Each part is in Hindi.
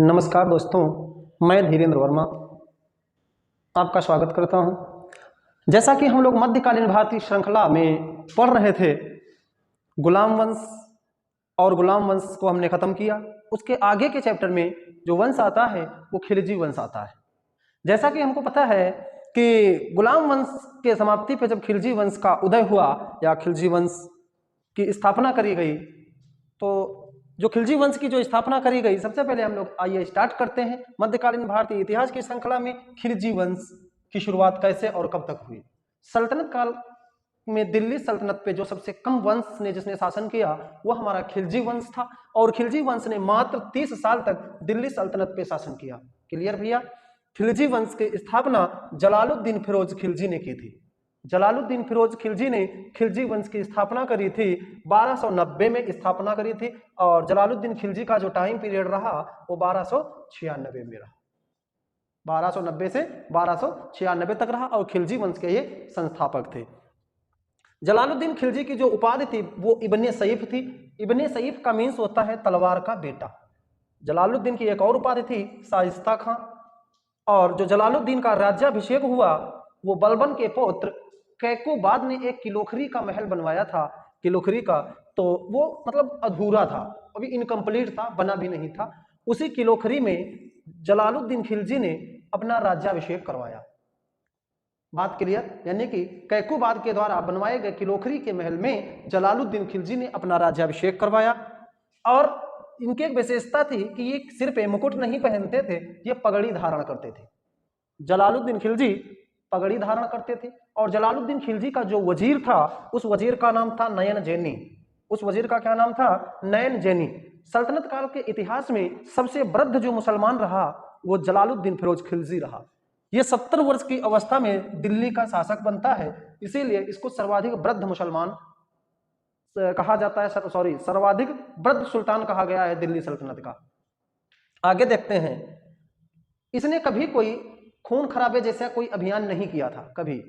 नमस्कार दोस्तों, मैं धीरेन्द्र वर्मा आपका स्वागत करता हूं। जैसा कि हम लोग मध्यकालीन भारतीय श्रृंखला में पढ़ रहे थे, गुलाम वंश और गुलाम वंश को हमने खत्म किया। उसके आगे के चैप्टर में जो वंश आता है वो खिलजी वंश आता है। जैसा कि हमको पता है कि गुलाम वंश के समाप्ति पर जब खिलजी वंश का उदय हुआ या खिलजी वंश की स्थापना करी गई, तो जो खिलजी वंश की जो स्थापना करी गई, सबसे पहले हम लोग आइए स्टार्ट करते हैं मध्यकालीन भारतीय इतिहास की श्रृंखला में खिलजी वंश की शुरुआत कैसे और कब तक हुई। सल्तनत काल में दिल्ली सल्तनत पे जो सबसे कम वंश ने जिसने शासन किया वो हमारा खिलजी वंश था, और खिलजी वंश ने मात्र 30 साल तक दिल्ली सल्तनत पे शासन किया। क्लियर भैया? खिलजी वंश की स्थापना जलालुद्दीन फिरोज खिलजी ने की थी। जलालुद्दीन फिरोज खिलजी ने खिलजी वंश की स्थापना करी थी, 1290 में स्थापना करी थी, और जलालुद्दीन खिलजी का जो टाइम पीरियड रहा वो 1296 में रहा। 1290 से 1296 तक रहा, और खिलजी वंश के ये संस्थापक थे। जलालुद्दीन खिलजी की जो उपाधि थी वो इब्ने सईफ थी। इब्ने सईफ का मीन्स होता है तलवार का बेटा। जलालुद्दीन की एक और उपाधि थी शाइस्ता खां। और जो जलालुद्दीन का राज्याभिषेक हुआ वो बलबन के पुत्र कैकोबाद ने एक किलोखरी का महल बनवाया था। किलोखरी का तो वो मतलब अधूरा था, अभी इनकम्प्लीट था, बना भी नहीं था। उसी किलोखरी में जलालुद्दीन खिलजी ने अपना राज्याभिषेक करवाया। बात क्लियर? यानी कि कैकोबाद के द्वारा बनवाए गए किलोखरी के महल में जलालुद्दीन खिलजी ने अपना राज्याभिषेक करवाया। और इनकी एक विशेषता थी कि ये सिर पे मुकुट नहीं पहनते थे, ये पगड़ी धारण करते थे। जलालुद्दीन खिलजी पगड़ी धारण करते थे। और जलालुद्दीन खिलजी का जो वजीर था उस वजीर का नाम था नयन जैनी। उस वजीर का क्या नाम था? नयन जैनी। सल्तनत काल के इतिहास में सबसे वृद्ध जो मुसलमान रहा वो जलालुद्दीन फिरोज खिलजी रहा। ये 70 वर्ष की अवस्था में दिल्ली का शासक बनता है, इसीलिए इसको सर्वाधिक वृद्ध मुसलमान कहा जाता है, सर्वाधिक वृद्ध सुल्तान कहा गया है दिल्ली सल्तनत का। आगे देखते हैं, इसने कभी कोई खून खराबे जैसा कोई अभियान नहीं किया था कभी।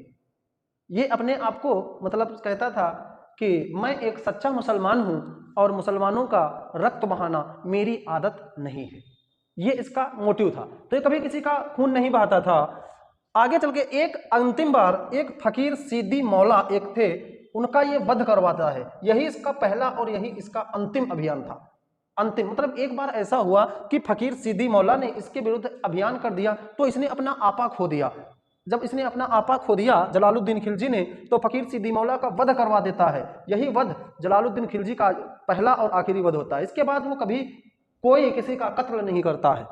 ये अपने आप को मतलब कहता था कि मैं एक सच्चा मुसलमान हूं और मुसलमानों का रक्त बहाना मेरी आदत नहीं है, ये इसका मोटिव था। तो ये कभी किसी का खून नहीं बहाता था। आगे चल के एक अंतिम बार एक फकीर सीदी मौला एक थे, उनका ये वध करवाता है। यही इसका पहला और यही इसका अंतिम अभियान था। अंतिम मतलब एक बार ऐसा हुआ कि फकीर सीदी मौला ने इसके विरुद्ध अभियान कर दिया, तो इसने अपना आपा खो दिया। जब इसने अपना आपा खो दिया जलालुद्दीन खिलजी ने, तो फकीर सीदी मौला का वध करवा देता है। यही वध जलालुद्दीन खिलजी का पहला और आखिरी वध होता है। इसके बाद वो कभी कोई किसी का कत्ल नहीं करता है।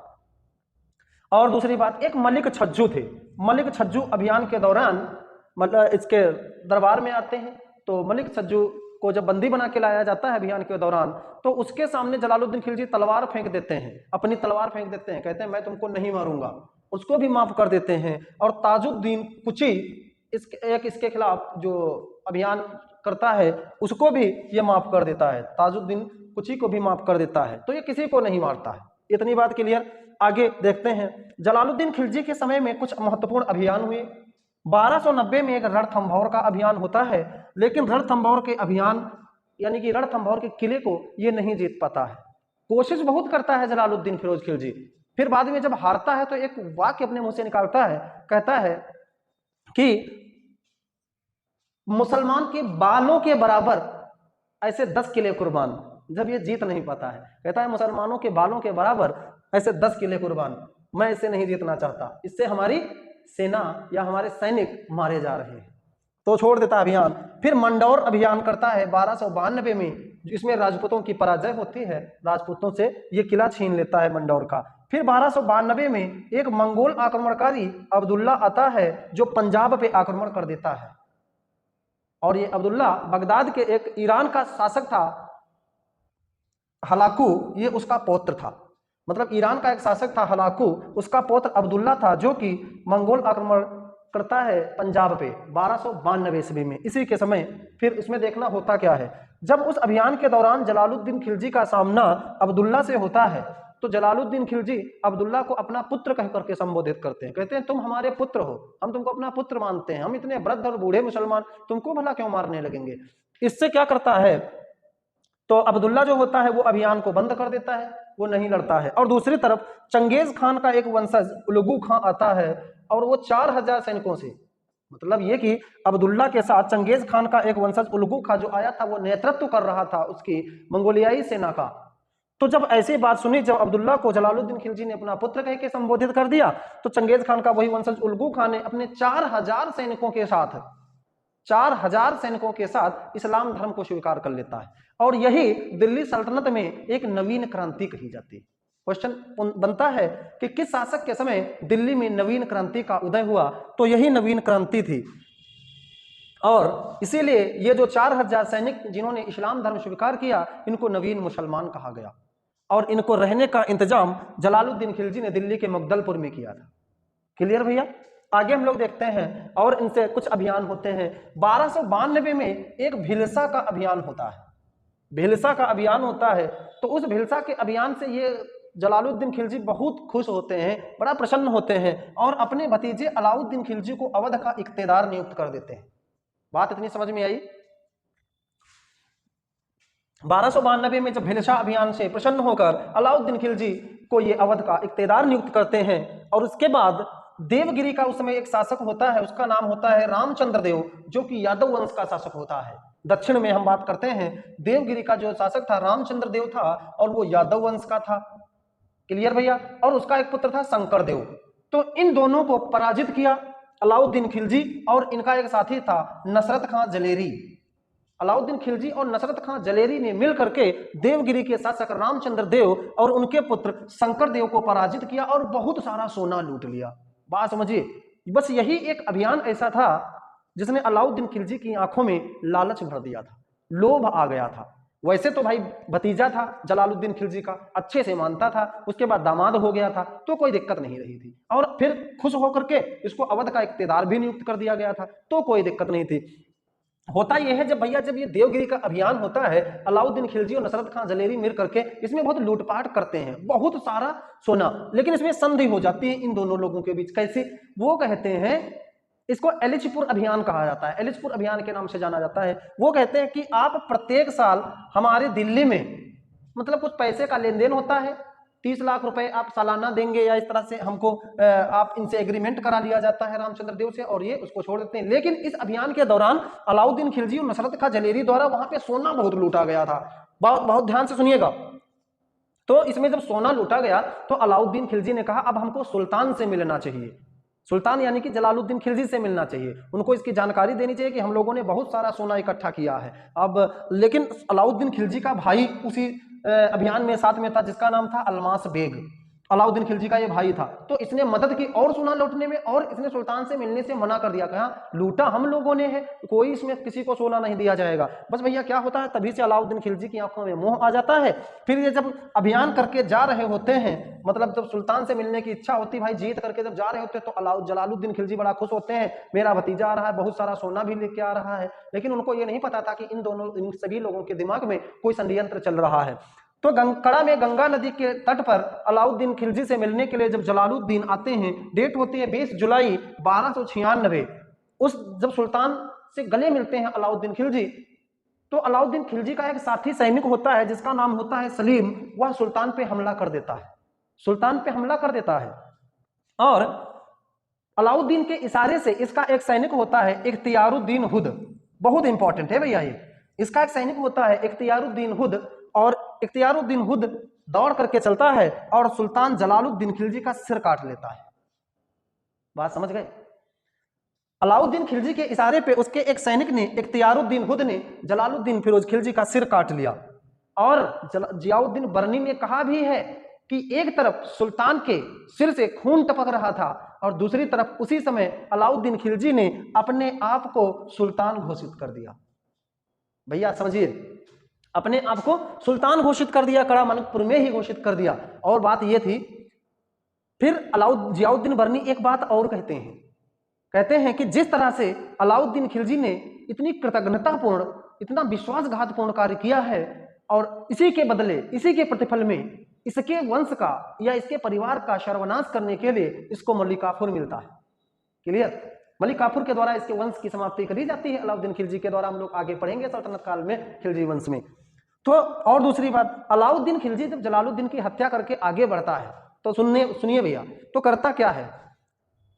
और दूसरी बात, एक मलिक छज्जू थे। मलिक छज्जू अभियान के दौरान मतलब इसके दरबार में आते हैं, तो मलिक छज्जू को जब बंदी बना के लाया जाता है अभियान के दौरान, तो उसके सामने जलालुद्दीन खिलजी तलवार फेंक देते हैं, अपनी तलवार फेंक देते हैं, कहते हैं मैं तुमको नहीं मारूंगा। उसको भी माफ कर देते हैं। और ताजुद्दीन कुची इसके खिलाफ जो अभियान करता है उसको भी ये माफ कर देता है। ताजुद्दीन कुची को भी माफ कर देता है। तो ये किसी को नहीं मारता है। इतनी बात क्लियर? आगे देखते हैं, जलालुद्दीन खिलजी के समय में कुछ महत्वपूर्ण अभियान हुए। 1290 में एक रणथंभौर का अभियान होता है, लेकिन रणथंभौर के अभियान यानी कि रणथंभौर के किले को ये नहीं जीत पाता है। कोशिश बहुत करता है जलालुद्दीन फिरोज खिलजी, फिर बाद में जब हारता है तो एक वाक्य अपने मुंह से निकालता है, कहता है कि मुसलमान के बालों के बराबर ऐसे 10 किले कुर्बान। जब ये जीत नहीं पाता है, कहता है मुसलमानों के बालों के बराबर ऐसे 10 किले कुर्बान, मैं इसे नहीं जीतना चाहता, इससे हमारी सेना या हमारे सैनिक मारे जा रहे हैं, तो छोड़ देता अभियान। फिर मंडौर अभियान करता है 1292 में, जिसमें राजपूतों की पराजय होती है, राजपूतों से ये किला छीन लेता है मंडौर का। फिर 1292 में एक मंगोल आक्रमणकारी अब्दुल्ला आता है जो पंजाब पे आक्रमण कर देता है। और ये अब्दुल्ला बगदाद के एक ईरान का शासक था, हलाकू, ये उसका पौत्र था। मतलब ईरान का एक शासक था हलाकू, उसका पौत्र अब्दुल्ला था, जो कि मंगोल आक्रमण करता है पंजाब पे 1292 ईस्वी में। इसी के समय फिर इसमें देखना होता क्या है, जब उस अभियान के दौरान जलालुद्दीन खिलजी का सामना अब्दुल्ला से होता है, तो जलालुद्दीन खिलजी अब्दुल्ला को अपना पुत्र कह करके संबोधित करते हैं। कहते हैं तुम हमारे पुत्र हो, हम तुमको अपना पुत्र मानते हैं, हम इतने वृद्ध और बूढ़े मुसलमान तुमको भला क्यों मारने लगेंगे। इससे क्या करता है, तो अब्दुल्ला जो होता है वो अभियान को बंद कर देता है, वो नहीं लड़ता है। और दूसरी तरफ चंगेज खान का एक वंशज उलगू खां आता है और वो 4000 सैनिकों से, मतलब ये कि अब्दुल्ला के साथ चंगेज खान का एक वंशज उलगू खां जो आया था वो नेतृत्व कर रहा था उसकी मंगोलियाई सेना का। तो जब ऐसी बात सुनी, जब अब्दुल्ला को जलालुद्दीन खिलजी ने अपना पुत्र कह के संबोधित कर दिया, तो चंगेज खान का वही वंशज उलगू खान ने अपने 4000 सैनिकों के साथ 4000 सैनिकों के साथ इस्लाम धर्म को स्वीकार कर लेता है। और यही दिल्ली सल्तनत में एक नवीन क्रांति कही जाती है। क्वेश्चन बनता है कि किस शासक के समय दिल्ली में नवीन क्रांति का उदय हुआ, तो यही नवीन क्रांति थी। और इसीलिए ये जो 4000 सैनिक जिन्होंने इस्लाम धर्म स्वीकार किया, इनको नवीन मुसलमान कहा गया। और इनको रहने का इंतजाम जलालुद्दीन खिलजी ने दिल्ली के मुगदलपुर में किया था। क्लियर भैया? आगे हम लोग देखते हैं और इनसे कुछ अभियान होते हैं। 1292 में एक भिलसा का अभियान होता है। भिलसा का अभियान होता है, तो उस भिलसा के अभियान से ये जलालुद्दीन खिलजी बहुत खुश होते हैं, बड़ा प्रसन्न होते हैं और अपने भतीजे अलाउद्दीन खिलजी को अवध का इख्तियार नियुक्त कर देते हैं। बात इतनी समझ में आई? 1292 में जब भिलसा अभियान से प्रसन्न होकर अलाउद्दीन खिलजी को ये अवध का इख्तियार नियुक्त करते हैं, और उसके बाद देवगिरी का उस समय एक शासक होता है, उसका नाम होता है रामचंद्र देव, जो कि यादव वंश का शासक होता है। दक्षिण में हम बात करते हैं, देवगिरी का जो शासक था रामचंद्र देव था और वो यादव वंश का था। क्लियर भैया? और उसका एक पुत्र था शंकर देव। तो इन दोनों को पराजित किया अलाउद्दीन खिलजी, और इनका एक साथी था नसरत खां जलेरी। अलाउद्दीन खिलजी और नसरत खां जलेरी ने मिल करके देवगिरी के शासक रामचंद्र देव और उनके पुत्र शंकर देव को पराजित किया और बहुत सारा सोना लूट लिया। बात समझिए, बस यही एक अभियान ऐसा था जिसने अलाउद्दीन खिलजी की आंखों में लालच भर दिया था, लोभ आ गया था। वैसे तो भाई भतीजा था जलालुद्दीन खिलजी का, अच्छे से मानता था, उसके बाद दामाद हो गया था तो कोई दिक्कत नहीं रही थी, और फिर खुश होकर के इसको अवध का इख्तियार भी नियुक्त कर दिया गया था, तो कोई दिक्कत नहीं थी। होता यह है जब भैया जब ये देवगिरी का अभियान होता है, अलाउद्दीन खिलजी और नसरत खां जलेरी मिल करके इसमें बहुत लूटपाट करते हैं, बहुत सारा सोना, लेकिन इसमें संधि हो जाती है इन दोनों लोगों के बीच। कैसे? वो कहते हैं, इसको एलिचपुर अभियान कहा जाता है, एलिचपुर अभियान के नाम से जाना जाता है। वो कहते हैं कि आप प्रत्येक साल हमारे दिल्ली में, मतलब कुछ पैसे का लेन देन होता है, 30 लाख रुपए आप सालाना देंगे, या इस तरह से हमको आप इनसे एग्रीमेंट करा लिया जाता है रामचंद्र देव से, और ये उसको छोड़ देते हैं। लेकिन इस अभियान के दौरान अलाउद्दीन खिलजी और नसरत खां जलेरी द्वारा वहां पे सोना बहुत लूटा गया था। बहुत ध्यान से सुनिएगा। तो इसमें जब सोना लूटा गया तो अलाउद्दीन खिलजी ने कहा अब हमको सुल्तान से मिलना चाहिए, सुल्तान यानी कि जलालुद्दीन खिलजी से मिलना चाहिए, उनको इसकी जानकारी देनी चाहिए कि हम लोगों ने बहुत सारा सोना इकट्ठा किया है। अब लेकिन अलाउद्दीन खिलजी का भाई उसी अभियान में साथ में था, जिसका नाम था अलमास बेग। अलाउद्दीन खिलजी का ये भाई था, तो इसने मदद की और सोना लूटने में, और इसने सुल्तान से मिलने से मना कर दिया, कहा लूटा हम लोगों ने है, कोई इसमें किसी को सोना नहीं दिया जाएगा। बस भैया क्या होता है, तभी से अलाउद्दीन खिलजी की आंखों में मोह आ जाता है। फिर ये जब अभियान करके जा रहे होते हैं, मतलब जब सुल्तान से मिलने की इच्छा होती, भाई जीत करके जब जा रहे होते हैं, तो जलालुद्दीन खिलजी बड़ा खुश होते हैं, मेरा भतीजा आ रहा है, बहुत सारा सोना भी लेके आ रहा है। लेकिन उनको ये नहीं पता था कि इन सभी लोगों के दिमाग में कोई षड्यंत्र चल रहा है। तो कड़ा में गंगा नदी के तट पर अलाउद्दीन खिलजी से मिलने के लिए जब जलालुद्दीन आते हैं, डेट होती है 20 जुलाई 1296। उस जब सुल्तान से गले मिलते हैं अलाउद्दीन खिलजी, तो अलाउद्दीन खिलजी का एक साथी सैनिक होता है जिसका नाम होता है सलीम, वह सुल्तान पे हमला कर देता है, सुल्तान पे हमला कर देता है। और अलाउद्दीन के इशारे से इसका एक सैनिक होता है इख्तियारुद्दीन हुद, बहुत इंपॉर्टेंट है भैया ये, इसका एक सैनिक होता है इख्तियारुद्दीन हुद, और इख्तियारुद्दीन हुद दौड़ करके चलता है और सुल्तान जलालुद्दीन खिलजी का सिर काट लेता है। बात समझ गए? अलाउद्दीन खिलजी के इशारे पे उसके एक सैनिक ने, इख्तियारुद्दीन हुद ने जलालुद्दीन फिरोज खिलजी का सिर काट लिया। और जियाउद्दीन बर्नी ने कहा भी है कि एक तरफ सुल्तान के सिर से खून टपक रहा था और दूसरी तरफ उसी समय अलाउद्दीन खिलजी ने अपने आप को सुल्तान घोषित कर दिया। भैया समझिए, अपने आप को सुल्तान घोषित कर दिया, कड़ा मानकपुर में ही घोषित कर दिया। और बात यह थी, फिर जियाउद्दीन बर्नी एक बात और कहते हैं कि जिस तरह से अलाउद्दीन खिलजी ने इतनी कृतज्ञतापूर्ण, इतना विश्वासघातपूर्ण कार्य किया है, और इसी के बदले, इसी के प्रतिफल में इसके वंश का या इसके परिवार का सर्वनाश करने के लिए इसको मलिक काफूर मिलता है। क्लियर? मलिक काफूर के द्वारा इसके वंश की समाप्ति करी जाती है अलाउद्दीन खिलजी के द्वारा। हम लोग आगे पढ़ेंगे सल्तनत काल में खिलजी वंश में। तो और दूसरी बात, अलाउद्दीन खिलजी जब जलालुद्दीन की हत्या करके आगे बढ़ता है तो सुनिए भैया, तो करता क्या है।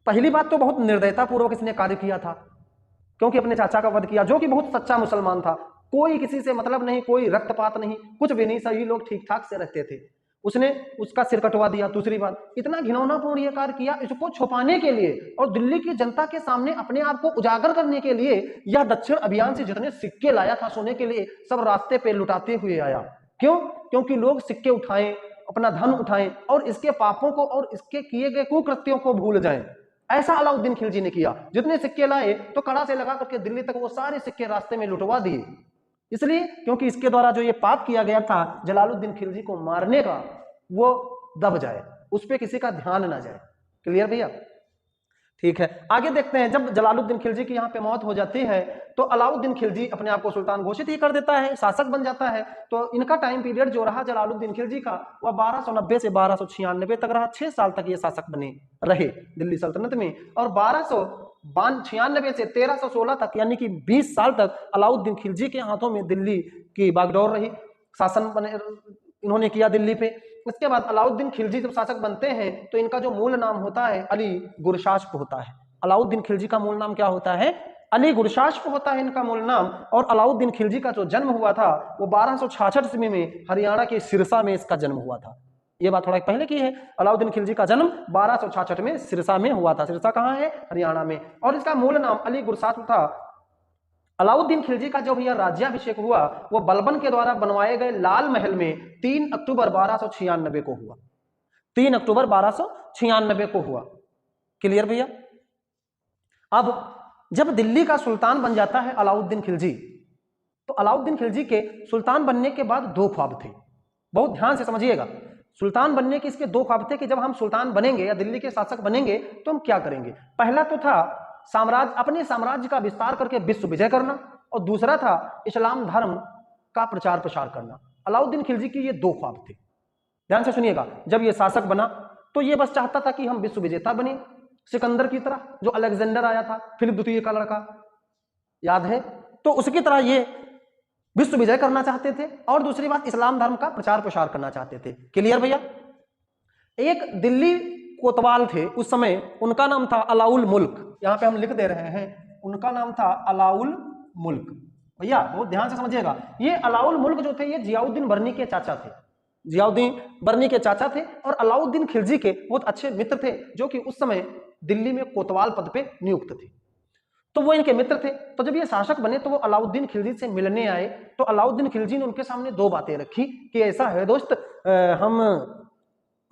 पहली बात तो बहुत निर्दयता पूर्वक इसने कार्य किया था, क्योंकि अपने चाचा का वध किया, जो कि बहुत सच्चा मुसलमान था, कोई किसी से मतलब नहीं, कोई रक्तपात नहीं, कुछ भी नहीं, सभी लोग ठीक ठाक से रहते थे। उसने उसका सिर कटवा दिया। दूसरी बात, इतना घिनौनापूर्ण यह कार्य किया, इसको छुपाने के लिए और दिल्ली की जनता के सामने अपने आप को उजागर करने के लिए यह दक्षिण अभियान से जितने सिक्के लाया था सोने के लिए, सब रास्ते पे लुटाते हुए आया। क्यों? क्योंकि लोग सिक्के उठाएं, अपना धन उठाएं और इसके पापों को और इसके किए गए कुकृत्यों को भूल जाएं। ऐसा अलाउद्दीन खिलजी ने किया। जितने सिक्के लाए तो कड़ा से लगा करके दिल्ली तक वो सारे सिक्के रास्ते में लुटवा दिए। इसलिए क्योंकि इसके द्वारा जो ये पाप किया गया था जलालुद्दीन खिलजी को मारने का, वो दब जाए, उस पर किसी का ध्यान ना जाए। क्लियर भैया? ठीक है, आगे देखते हैं। जब जलालुद्दीन खिलजी की यहाँ पे मौत हो जाती है तो अलाउद्दीन खिलजी अपने आप को सुल्तान घोषित ही कर देता है, शासक बन जाता है। तो इनका टाइम पीरियड जो रहा जलालुद्दीन खिलजी का, वह 1290 से 1296 तक रहा। 6 साल तक ये शासक बने रहे दिल्ली सल्तनत में। और 1296 से 1316 तक, यानी कि 20 साल तक अलाउद्दीन खिलजी के हाथों में दिल्ली की बागडोर रही, शासन बने इन्होंने किया दिल्ली पे। इसके बाद अलाउद्दीन खिलजी जब शासक बनते हैं तो इनका जो मूल नाम होता है अली गुरशास्प होता है। अलाउद्दीन खिलजी का मूल नाम क्या होता है? अली गुरशास्प होता है इनका मूल नाम। और अलाउद्दीन खिलजी का जो जन्म हुआ था वो 1266 ईस्वी में हरियाणा के सिरसा में इसका जन्म हुआ था। ये बात थोड़ा पहले की है। अलाउद्दीन खिलजी का जन्म 1266 में सिरसा में हुआ था। सिरसा कहाँ है? हरियाणा में। और इसका मूल नाम अली गुरशास्प था। अलाउद्दीन खिलजी का जब यह राज्याभिषेक हुआ वो बलबन के द्वारा बनवाए गए लाल महल में 3 अक्टूबर 1296 को हुआ। 3 अक्टूबर 1296 को हुआ। क्लियर भैया? अब जब दिल्ली का सुल्तान बन जाता है अलाउद्दीन खिलजी, तो अलाउद्दीन खिलजी के सुल्तान बनने के बाद 2 ख्वाब थे। बहुत ध्यान से समझिएगा। सुल्तान बनने के इसके 2 ख्वाब थे कि जब हम सुल्तान बनेंगे या दिल्ली के शासक बनेंगे तो हम क्या करेंगे। पहला तो था अपने साम्राज्य का विस्तार करके विश्व विजय करना, और दूसरा था इस्लाम धर्म का प्रचार प्रसार करना। अलाउद्दीन खिलजी की ये 2 ख्वाब थे। ध्यान से सुनिएगा। जब ये शासक बना तो ये बस चाहता था कि हम विश्व विजेता बने, सिकंदर की तरह, जो अलेक्जेंडर आया था, फिलिप द्वितीय का लड़का, याद है? तो उसकी तरह ये विश्व विजय करना चाहते थे। और दूसरी बात, इस्लाम धर्म का प्रचार प्रसार करना चाहते थे। क्लियर भैया? एक दिल्ली कोतवाल थे उस समय, उनका नाम था अलाउल मुल्क। यहां पे हम लिख दे रहे हैं, उनका नाम था अलाउल मुल्क। भैया बहुत ध्यान से समझिएगा। ये अलाउल मुल्क जो थे ये जियाउद्दीन बर्नी के चाचा थे। जियाउद्दीन बर्नी के चाचा थे और अलाउद्दीन खिलजी के बहुत अच्छे मित्र थे, जो कि उस समय दिल्ली में कोतवाल पद पे नियुक्त थे। तो वो इनके मित्र थे। तो जब ये शासक बने तो वो अलाउद्दीन खिलजी से मिलने आए। तो अलाउद्दीन खिलजी ने उनके सामने 2 बातें रखी कि ऐसा है दोस्त,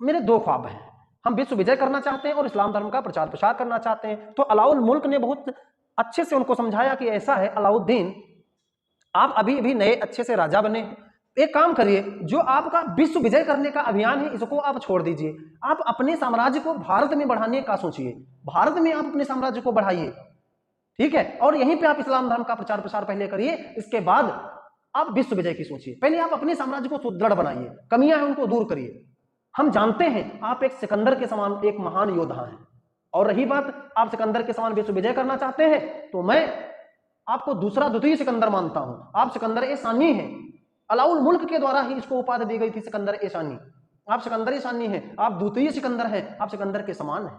मेरे 2 ख्वाब हैं, हम विश्व विजय करना चाहते हैं और इस्लाम धर्म का प्रचार प्रसार करना चाहते हैं। तो अलाउल मुल्क ने बहुत अच्छे से उनको समझाया कि ऐसा है अलाउद्दीन, आप अभी अभी नए अच्छे से राजा बने, एक काम करिए, जो आपका विश्व विजय करने का अभियान है इसको आप छोड़ दीजिए, आप अपने साम्राज्य को भारत में बढ़ाने का सोचिए, भारत में आप अपने साम्राज्य को बढ़ाइए, ठीक है, और यहीं पे आप इस्लाम धर्म का प्रचार प्रसार पहले करिए, इसके बाद आप विश्व विजय की सोचिए। पहले आप अपने साम्राज्य को सुदृढ़ बनाइए, कमियां हैं उनको दूर करिए। हम जानते हैं आप एक सिकंदर के समान एक महान योद्धा हैं, और रही बात आप सिकंदर के समान विश्व विजय करना चाहते हैं तो मैं आपको दूसरा द्वितीय सिकंदर मानता हूं। आप सिकंदर ए सानी हैं। अलाउल मुल्क के द्वारा ही इसको उपाधि दी गई थी सिकंदर ए सानी। आप सिकंदर ए सानी हैं, आप द्वितीय सिकंदर हैं, आप सिकंदर के समान हैं।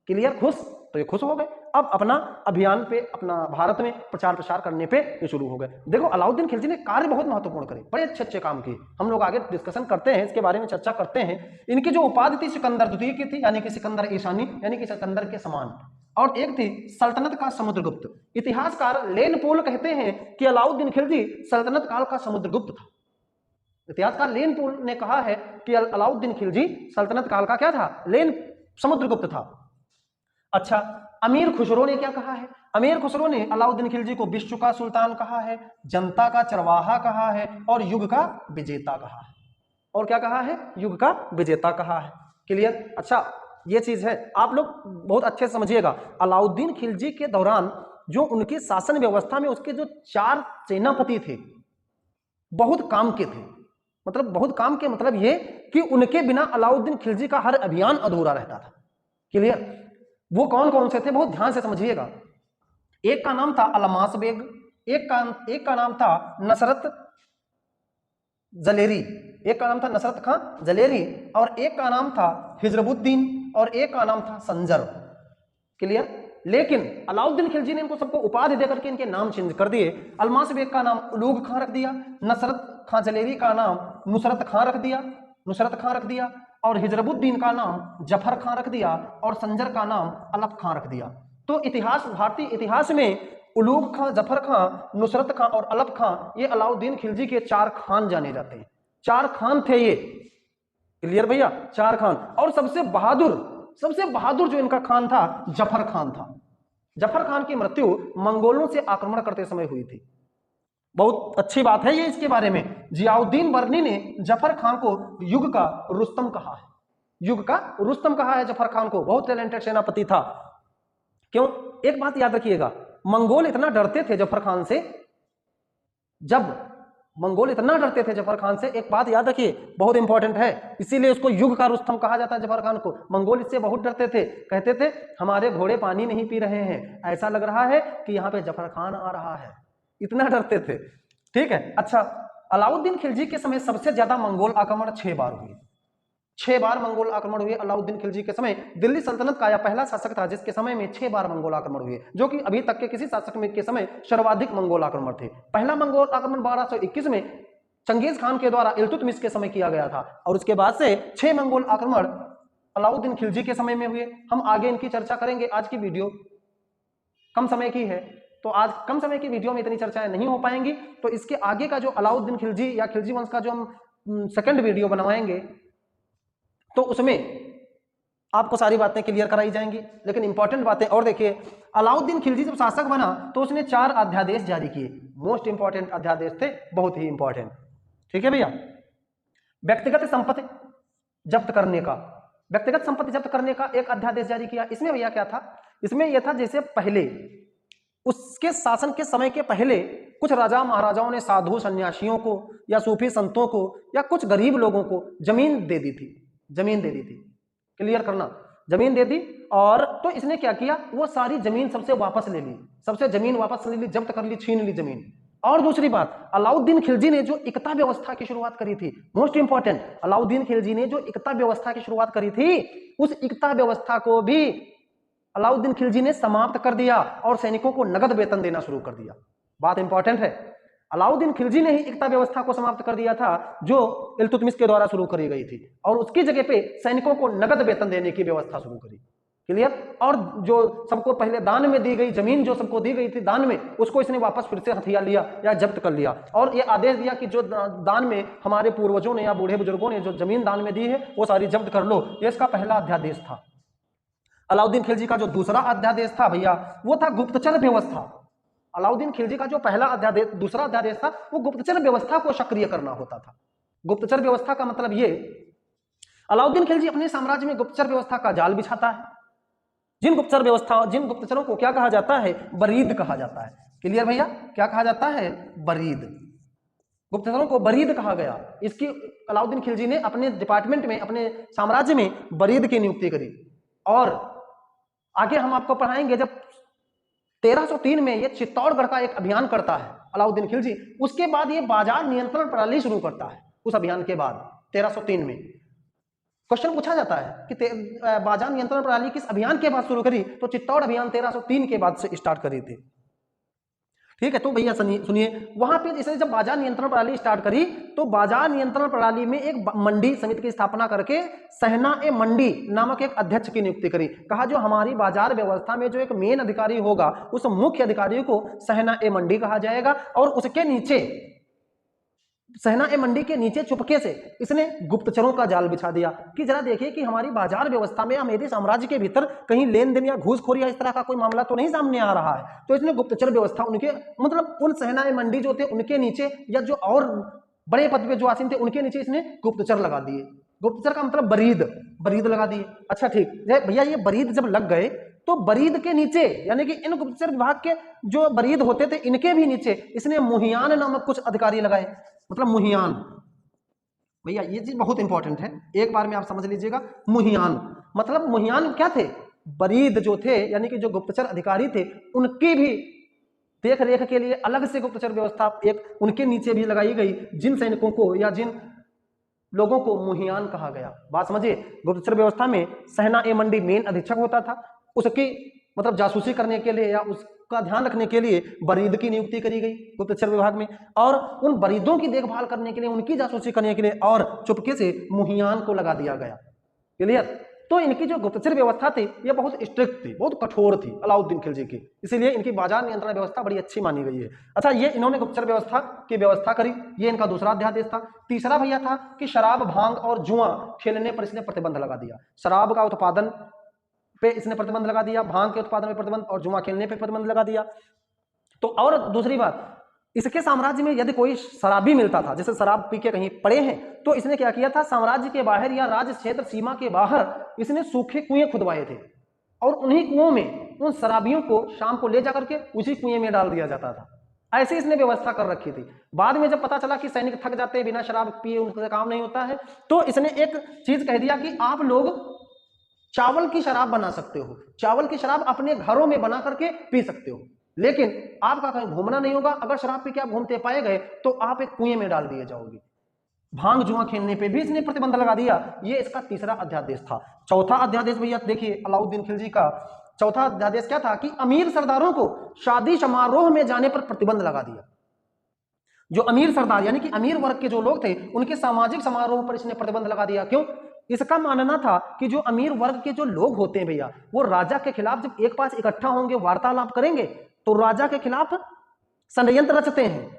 क्लियर? खुश? तो ये खुश हो गए। अब अपना अभियान पे, अपना भारत में प्रचार प्रसार करने पे ये शुरू हो गए। देखो अलाउद्दीन खिलजी ने कार्य बहुत महत्वपूर्ण करे, बड़े अच्छे अच्छे काम किए। हम लोग आगे डिस्कशन करते हैं, इसके बारे में चर्चा करते हैं। इनकी जो उपाधि थी सिकंदर द्वितीय की थी, यानी कि सिकंदर ईशानी, यानी कि सिकंदर के समान, और एक थी सल्तनत का समुद्रगुप्त। इतिहासकार लेन पोल कहते हैं कि अलाउद्दीन खिलजी सल्तनत काल का समुद्रगुप्त था। इतिहासकार लेन पोल ने कहा है कि अलाउद्दीन खिलजी सल्तनत काल का क्या था? समुद्रगुप्त था। अच्छा, अमीर खुसरो ने क्या कहा है? अमीर खुसरो ने अलाउद्दीन खिलजी को विश्व का सुल्तान कहा है, जनता का चरवाहा कहा है, और युग का विजेता कहा है। और क्या कहा है? युग का विजेता कहा है। क्लियर? अच्छा, ये चीज है, आप लोग बहुत अच्छे से समझिएगा। अलाउद्दीन खिलजी के दौरान जो उनकी शासन व्यवस्था में उसके जो 4 सेनापति थे, बहुत काम के थे। मतलब बहुत काम के मतलब ये कि उनके बिना अलाउद्दीन खिलजी का हर अभियान अधूरा रहता था। क्लियर? वो कौन कौन से थे? बहुत ध्यान से समझिएगा। एक का नाम था अलमास बेग, एक का नाम था नसरत जलेरी, एक का नाम था नसरत खां जलेरी और एक का नाम था हिजरबुद्दीन और एक का नाम था संजर। क्लियर? लेकिन अलाउद्दीन खिलजी ने इनको सबको उपाधि देकर के इनके नाम चेंज कर दिए। अल्मास बेग का नाम उलूग खां रख दिया, नसरत खां जलेरी का नाम नुसरत खां रख दिया, नुसरत खां रख दिया, और हिजरबुद्दीन का नाम जफर खां रख दिया और संजर का नाम अलफ खां रख दिया। तो इतिहास, भारतीय इतिहास में उलूग खां, जफर खां, नुसरत खां और अलफ खां, ये अलाउद्दीन खिलजी के 4 खान जाने जाते हैं। 4 खान थे ये। क्लियर भैया? 4 खान। और सबसे बहादुर जो इनका खान था जफर खान था। जफर खान की मृत्यु मंगोलों से आक्रमण करते समय हुई थी। बहुत अच्छी बात है ये इसके बारे में। जियाउद्दीन बर्नी ने जफर खान को युग का रुस्तम कहा है, युग का रुस्तम कहा है जफर खान को। बहुत टैलेंटेड सेनापति था। क्यों? एक बात याद रखिएगा, मंगोल इतना डरते थे जफर खान से, जब मंगोल इतना डरते थे जफर खान से, एक बात याद रखिए बहुत इंपॉर्टेंट है, इसीलिए उसको युग का रुस्तम कहा जाता है जफर खान को। मंगोल इससे बहुत डरते थे, कहते थे हमारे घोड़े पानी नहीं पी रहे हैं, ऐसा लग रहा है कि यहाँ पे जफर खान आ रहा है, इतना डरते थे। ठीक है? अच्छा, अलाउद्दीन खिलजी के समय सबसे ज्यादा मंगोल आक्रमण 6 बार हुए। 6 बार मंगोल आक्रमण हुए अलाउद्दीन खिलजी के समय। दिल्ली सल्तनत का यह पहला शासक था जिसके समय में 6 बार मंगोल आक्रमण हुए, जो कि अभी तक के किसी शासक में के समय सर्वाधिक मंगोल आक्रमण थे। पहला मंगोल आक्रमण 1221 में चंगेज खान के द्वारा इल्तुतमिश के समय किया गया था, और उसके बाद से 6 मंगोल आक्रमण अलाउद्दीन खिलजी के समय में हुए। हम आगे इनकी चर्चा करेंगे। आज की वीडियो कम समय की है, तो आज कम समय की वीडियो में इतनी चर्चाएं नहीं हो पाएंगी, तो इसके आगे का जो अलाउद्दीन खिलजी या खिलजी वंश का जो हम सेकंड वीडियो बनवाएंगे, तो उसमें आपको सारी बातें क्लियर कराई जाएंगी। लेकिन इंपॉर्टेंट बातें और देखिए, अलाउद्दीन खिलजी जब शासक बना तो उसने 4 अध्यादेश जारी किए। मोस्ट इंपॉर्टेंट अध्यादेश थे, बहुत ही इंपॉर्टेंट। ठीक है भैया? व्यक्तिगत संपत्ति जब्त करने का, व्यक्तिगत संपत्ति जब्त करने का एक अध्यादेश जारी किया। इसमें भैया क्या था? इसमें यह था जैसे पहले उसके शासन के समय के पहले कुछ राजा महाराजाओं ने साधु सन्यासियों को या सूफी संतों को या कुछ गरीब लोगों को जमीन दे दी थी, जमीन दे दी थी। क्लियर करना, जमीन दे दी। और तो इसने क्या किया, वो सारी जमीन सबसे वापस ले ली, सबसे जमीन वापस ले ली, जब्त कर ली, छीन ली जमीन। और दूसरी बात, अलाउद्दीन खिलजी ने जो इकता व्यवस्था की शुरुआत करी थी, मोस्ट इंपॉर्टेंट, अलाउद्दीन खिलजी ने जो इकता व्यवस्था की शुरुआत करी थी, उस इकता व्यवस्था को भी अलाउद्दीन खिलजी ने समाप्त कर दिया और सैनिकों को नगद वेतन देना शुरू कर दिया। बात इंपॉर्टेंट है, अलाउद्दीन खिलजी ने ही इकता व्यवस्था को समाप्त कर दिया था जो इल्तुतमिश के द्वारा शुरू करी गई थी, और उसकी जगह पे सैनिकों को नगद वेतन देने की व्यवस्था शुरू करी। क्लियर? और जो सबको पहले दान में दी गई जमीन, जो सबको दी गई थी दान में, उसको इसने वापस फिर से हथिया लिया या जब्त कर लिया, और ये आदेश दिया कि जो दान में हमारे पूर्वजों ने या बूढ़े बुजुर्गों ने जो जमीन दान में दी है वो सारी जब्त कर लो। ये इसका पहला अध्यादेश था। अलाउद्दीन खिलजी का जो दूसरा अध्यादेश था भैया, वो था गुप्तचर व्यवस्था। अलाउद्दीन खिलजी का जो पहला अध्यादेश, दूसरा अध्यादेश था, वो गुप्तचर व्यवस्था को सक्रिय करना होता था। गुप्तचर व्यवस्था का मतलब ये, अलाउद्दीन खिलजी अपने साम्राज्य में गुप्तचर व्यवस्था का जाल बिछाता है। जिन गुप्तचरों को क्या कहा जाता है? बरीद कहा जाता है। क्लियर भैया? क्या कहा जाता है? बरीद। गुप्तचरों को बरीद कहा गया। इसकी अलाउद्दीन खिलजी ने अपने डिपार्टमेंट में, अपने साम्राज्य में बरीद की नियुक्ति करी। और आगे हम आपको पढ़ाएंगे, जब 1303 में ये चित्तौड़गढ़ का एक अभियान करता है अलाउद्दीन खिलजी, उसके बाद ये बाजार नियंत्रण प्रणाली शुरू करता है। उस अभियान के बाद 1303 में क्वेश्चन पूछा जाता है कि बाजार नियंत्रण प्रणाली किस अभियान के बाद शुरू करी, तो चित्तौड़ अभियान 1303 के बाद से स्टार्ट करी थी। ठीक है? तो भैया सुनिए, वहां पे जैसे जब बाजार नियंत्रण प्रणाली स्टार्ट करी, तो बाजार नियंत्रण प्रणाली में एक मंडी समिति की स्थापना करके सहना-ए-मंडी नामक एक अध्यक्ष की नियुक्ति करी। कहा जो हमारी बाजार व्यवस्था में जो एक मेन अधिकारी होगा, उस मुख्य अधिकारी को सहना-ए-मंडी कहा जाएगा, और उसके नीचे, सहना-ए-मंडी के नीचे चुपके से इसने गुप्तचरों का जाल बिछा दिया कि जरा देखिए कि हमारी बाजार व्यवस्था में, मेरे साम्राज्य के भीतर कहीं लेन देन या घूसखोरी या इस तरह का कोई मामला तो नहीं सामने आ रहा है। तो इसने गुप्तचर व्यवस्था उनके, मतलब उन सहना-ए-मंडी जो थे उनके नीचे, या जो और बड़े पद पे जो आसीन थे उनके नीचे इसने गुप्तचर लगा दिए। गुप्तचर का मतलब बरीद लगा दिए। अच्छा ठीक भैया, ये बरीद जब लग गए तो बरीद के नीचे, यानी कि इन गुप्तचर विभाग के जो बरीद होते थे इनके भी नीचे इसने मुहियान नामक कुछ अधिकारी लगाए। मतलब मुहियान, भैया ये चीज बहुत इंपॉर्टेंट है, एक बार में आप समझ लीजिएगा। मुहियान मतलब, मुहियान क्या थे? बरीद जो थे, यानी कि जो गुप्तचर अधिकारी थे, उनकी भी देख रेख के लिए अलग से गुप्तचर व्यवस्था एक उनके नीचे भी लगाई गई, जिन सैनिकों को या जिन लोगों को मुहियान कहा गया। बात समझिए, गुप्तचर व्यवस्था में सहना ए मंडी मेन अधीक्षक होता था, उसकी मतलब जासूसी करने के लिए या उसका ध्यान रखने के लिए बरीद की नियुक्ति करी गई गुप्तचर विभाग में, और उन बरीदों की देखभाल करने के लिए, उनकी जासूसी करने के लिए और चुपके से मुहियान को लगा दिया गया। क्लियर? तो इनकी जो गुप्तचर व्यवस्था थी ये बहुत स्ट्रिक्ट थी, बहुत कठोर थी अलाउद्दीन खिलजी की, इसीलिए इनकी बाजार नियंत्रण व्यवस्था बड़ी अच्छी मानी गई है। अच्छा, ये इन्होंने गुप्तचर व्यवस्था की व्यवस्था करी, ये इनका दूसरा अध्यादेश था। तीसरा भैया था कि शराब, भांग और जुआ खेलने पर इसने प्रतिबंध लगा दिया। शराब का उत्पादन पे इसने प्रतिबंध लगा दिया, भांग के उत्पादन में प्रतिबंध और जुआ खेलने पे प्रतिबंध लगा दिया। तो और दूसरी बात, इसके साम्राज्य में यदि कोई शराबी मिलता था, जैसे शराब पी के कहीं पड़े हैं, तो इसने क्या किया था, साम्राज्य के बाहर या राज्य क्षेत्र सीमा के बाहर इसने सूखे कुएं खुदवाए थे और उन्हीं कुओं में उन शराबियों को शाम को ले जाकर के उसी कुएं में डाल दिया जाता था। ऐसे इसने व्यवस्था कर रखी थी। बाद में जब पता चला कि सैनिक थक जाते हैं, बिना शराब पिए उनसे काम नहीं होता है, तो इसने एक चीज कह दिया कि आप लोग चावल की शराब बना सकते हो, चावल की शराब अपने घरों में बना करके पी सकते हो, लेकिन आपका कहीं घूमना नहीं होगा। अगर शराब पी के आप घूमते पाए गए तो आप एक कुएं में डाल दिए जाओगे। भांग जुआ खेलने पे भी इसने प्रतिबंध लगा दिया। ये इसका तीसरा अध्यादेश था। चौथा अध्यादेश भैया देखिए अलाउद्दीन खिलजी का चौथा अध्यादेश क्या था कि अमीर सरदारों को शादी समारोह में जाने पर प्रतिबंध लगा दिया। जो अमीर सरदार यानी कि अमीर वर्ग के जो लोग थे, उनके सामाजिक समारोह पर इसने प्रतिबंध लगा दिया। क्यों? इसका मानना था कि जो अमीर वर्ग के जो लोग होते हैं भैया, वो राजा के खिलाफ जब एक पास इकट्ठा होंगे, वार्तालाप करेंगे, तो राजा के खिलाफ षड्यंत्र रचते हैं,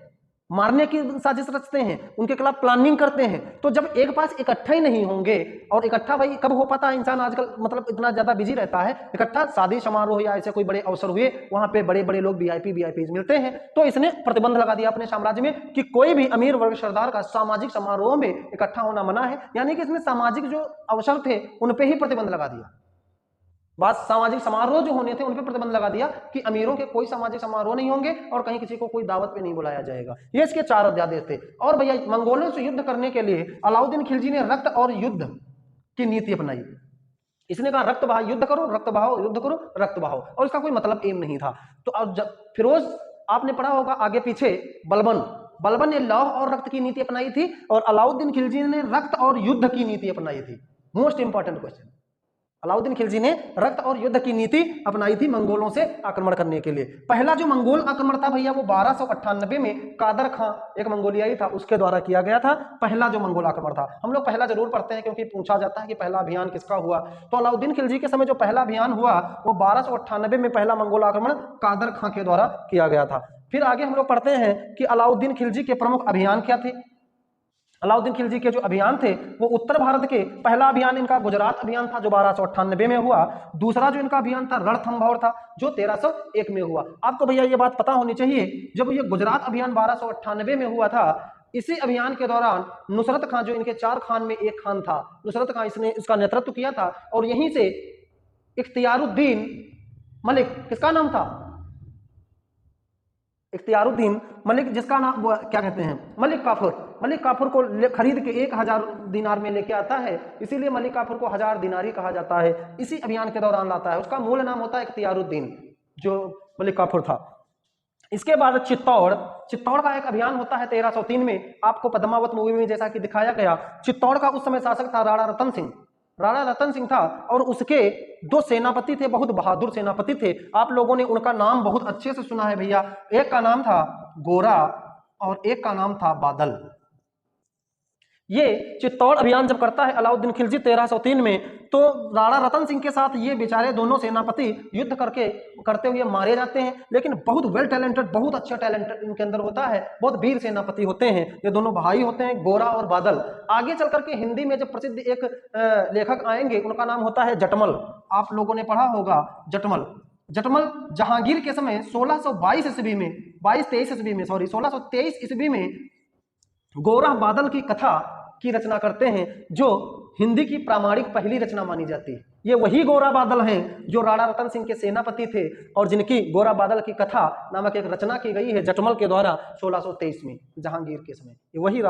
मारने की साजिश रचते हैं, उनके खिलाफ प्लानिंग करते हैं। तो जब एक पास इकट्ठा ही नहीं होंगे, और इकट्ठा भाई कब हो पाता है, इंसान आजकल मतलब इतना ज्यादा बिजी रहता है, इकट्ठा शादी समारोह या ऐसे कोई बड़े अवसर हुए, वहां पे बड़े बड़े लोग वीआईपी मिलते हैं। तो इसने प्रतिबंध लगा दिया अपने साम्राज्य में कि कोई भी अमीर वर्ग सरदार का सामाजिक समारोह में इकट्ठा होना मना है। यानी कि इसने सामाजिक जो अवसर थे उन पे ही प्रतिबंध लगा दिया। बात सामाजिक समारोह जो होने थे उन पे प्रतिबंध लगा दिया कि अमीरों के कोई सामाजिक समारोह नहीं होंगे और कहीं किसी को कोई दावत पे नहीं बुलाया जाएगा। ये इसके चार अध्यादेश थे। और भैया मंगोलों से युद्ध करने के लिए अलाउद्दीन खिलजी ने रक्त और युद्ध की नीति अपनाई। इसने कहा रक्त बहाओ, युद्ध करो, रक्त बहाओ, युद्ध करो, रक्त बहाओ, और इसका कोई मतलब एम नहीं था। तो अब जब फिरोज, आपने पढ़ा होगा आगे पीछे, बलबन ने लौह और रक्त की नीति अपनाई थी और अलाउद्दीन खिलजी ने रक्त और युद्ध की नीति अपनाई थी। Most important question, Alauddin Khilji ने रक्त और युद्ध की नीति अपनाई थी मंगोलों से आक्रमण करने के लिए। पहला जो मंगोल आक्रमण था भैया वो 1298 में कादर खां, एक मंगोलियाई था, उसके द्वारा किया गया था। पहला जो मंगोल आक्रमण था, हम लोग पहला जरूर पढ़ते हैं क्योंकि पूछा जाता है कि पहला अभियान किसका हुआ। तो अलाउद्दीन खिलजी के समय जो पहला अभियान हुआ वो 1298 में पहला मंगोल आक्रमण कादर खां के द्वारा किया गया था। फिर आगे हम लोग पढ़ते हैं कि अलाउद्दीन खिलजी के प्रमुख अभियान क्या थे। अलाउद्दीन खिलजी के जो अभियान थे वो उत्तर भारत के, पहला अभियान इनका गुजरात अभियान था जो 1298 में हुआ। दूसरा जो इनका अभियान था रणथंभौर था जो 1301 में हुआ। आपको भैया ये बात पता होनी चाहिए, जब ये गुजरात अभियान 1298 में हुआ था, इसी अभियान के दौरान नुसरत खां, जो इनके 4 खान में एक खान था, नुसरत खां, इसने इसका नेतृत्व किया था। और यहीं से इख्तियारुद्दीन मलिक, किसका नाम था, इख्तियारुद्दीन मलिक, जिसका नाम क्या कहते हैं, मलिक काफूर को खरीद के 1000 दिनार में लेके आता है, इसीलिए मलिक काफूर को 1000 दिनारी कहा जाता है। इसी अभियान के दौरान लाता है। उसका मूल नाम होता है इख्तियारुद्दीन, जो मलिक काफूर था। इसके बाद चित्तौड़ का एक अभियान होता है 1303 में। आपको पद्मावत मूवी में जैसा कि दिखाया गया, चित्तौड़ का उस समय शासक था राणा रतन सिंह था, और उसके 2 सेनापति थे, बहुत बहादुर सेनापति थे। आप लोगों ने उनका नाम बहुत अच्छे से सुना है भैया। एक का नाम था गोरा और एक का नाम था बादल। ये चित्तौड़ अभियान जब करता है अलाउद्दीन खिलजी 1303 में, तो राणा रतन सिंह के साथ ये बेचारे दोनों सेनापति युद्ध करते हुए मारे जाते हैं। लेकिन बहुत वेल टैलेंटेड, बहुत अच्छा टैलेंट इनके अंदर होता है, बहुत वीर सेनापति होते हैं। ये दोनों भाई होते हैं, गोरा और बादल। आगे चल करके हिंदी में जब प्रसिद्ध एक लेखक आएंगे, उनका नाम होता है जटमल। आप लोगों ने पढ़ा होगा जटमल जहांगीर के समय 1622 ईस्वी में 1623 ईस्वी में गोरा बादल की कथा की रचना करते हैं, जो हिंदी की प्रामाणिक पहली रचना मानी जाती है। ये वही गोरा बादल हैं जो राणा रतन सिंह के सेनापति थे और जिनकी गोरा बादल की कथा नामक एक रचना की गई है जटमल के द्वारा 1623 में जहांगीर के समय। ये वही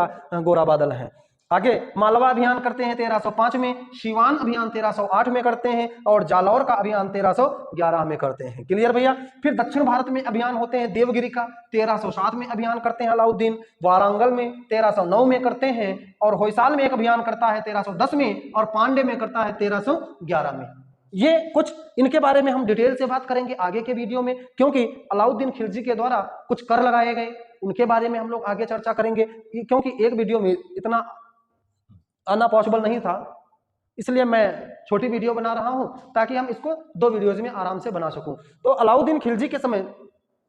गोरा बादल हैं। आगे मालवा अभियान करते हैं 1305 में, सिवान अभियान 1308 में करते हैं और जालौर का अभियान 1311 में करते हैं। क्लियर भैया। फिर दक्षिण भारत में अभियान होते हैं देवगिरी का 1307 में अभियान करते हैं अलाउद्दीन, वारंगल में 1309 में करते हैं और होयसाल में एक अभियान करता है 1310 में और पांडे में करता है 1311 में। ये कुछ इनके बारे में हम डिटेल से बात करेंगे आगे के वीडियो में, क्योंकि अलाउद्दीन खिलजी के द्वारा कुछ कर लगाए गए, उनके बारे में हम लोग आगे चर्चा करेंगे, क्योंकि एक वीडियो में इतना आना पॉसिबल नहीं था, इसलिए मैं छोटी वीडियो बना रहा हूं ताकि हम इसको 2 वीडियोज में आराम से बना सकूं। तो अलाउद्दीन खिलजी के समय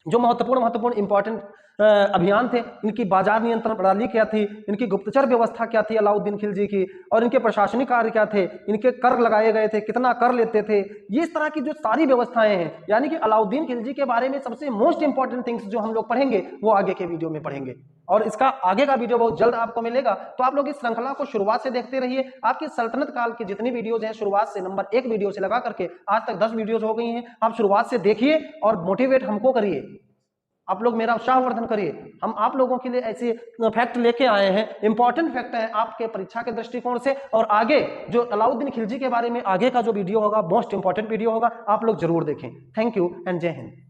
जो महत्वपूर्ण इंपॉर्टेंट अभियान थे, इनकी बाजार नियंत्रण प्रणाली क्या थी, इनकी गुप्तचर व्यवस्था क्या थी अलाउद्दीन खिलजी की, और इनके प्रशासनिक कार्य क्या थे, इनके कर लगाए गए थे, कितना कर लेते थे, ये इस तरह की जो सारी व्यवस्थाएं हैं, यानी कि अलाउद्दीन खिलजी के बारे में सबसे मोस्ट इंपॉर्टेंट थिंग्स जो हम लोग पढ़ेंगे वो आगे के वीडियो में पढ़ेंगे। और इसका आगे का वीडियो बहुत जल्द आपको मिलेगा, तो आप लोग इस श्रृंखला को शुरुआत से देखते रहिए। आपकी सल्तनत काल की जितनी वीडियोज हैं शुरुआत से नंबर 1 वीडियो से लगा करके आज तक 10 वीडियोज हो गई हैं, आप शुरुआत से देखिए और मोटिवेट हमको करिए, आप लोग मेरा उत्साहवर्धन करिए। हम आप लोगों के लिए ऐसे फैक्ट लेके आए हैं, इंपॉर्टेंट फैक्ट है आपके परीक्षा के दृष्टिकोण से, और आगे जो अलाउद्दीन खिलजी के बारे में आगे का जो वीडियो होगा मोस्ट इंपॉर्टेंट वीडियो होगा, आप लोग जरूर देखें। थैंक यू एंड जय हिंद।